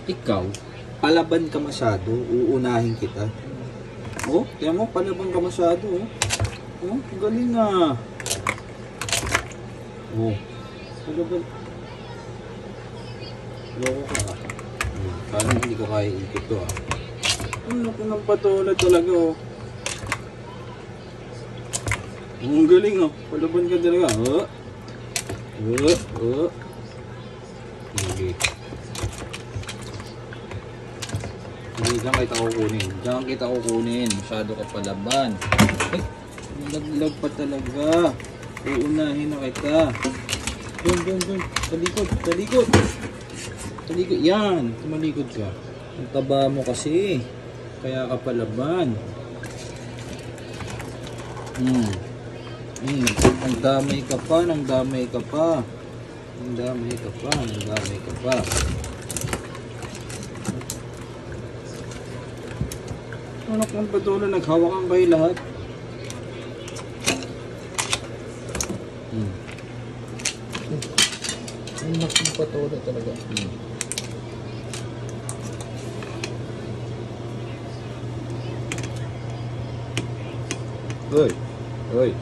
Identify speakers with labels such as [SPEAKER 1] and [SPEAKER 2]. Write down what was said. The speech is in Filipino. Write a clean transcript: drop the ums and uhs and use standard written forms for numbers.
[SPEAKER 1] Ikaw, palaban ka masyado, uunahin kita. Oh, tiyan mo, palaban ka masyado. Oh, galing nga. Oh, palaban. Loko ka. Parang hindi ko kaya ikot to ah. Ang laki ng patola talaga oh. Ang galing oh. Palaban ka talaga. Sige. Hindi, dyan kita kukunin. Dyan kita kukunin. Masyado ka palaban. Ay, naglag pa talaga. Uunahin na kita. Doon. Talikod. Talikod. Yan. Tumalikod ka. Ang taba mo kasi. Kaya ka palaban. Ang damay ka pa. Anak ng patuloy, naghawakan kayo lahat. Anak ng patuloy talaga. Hoy.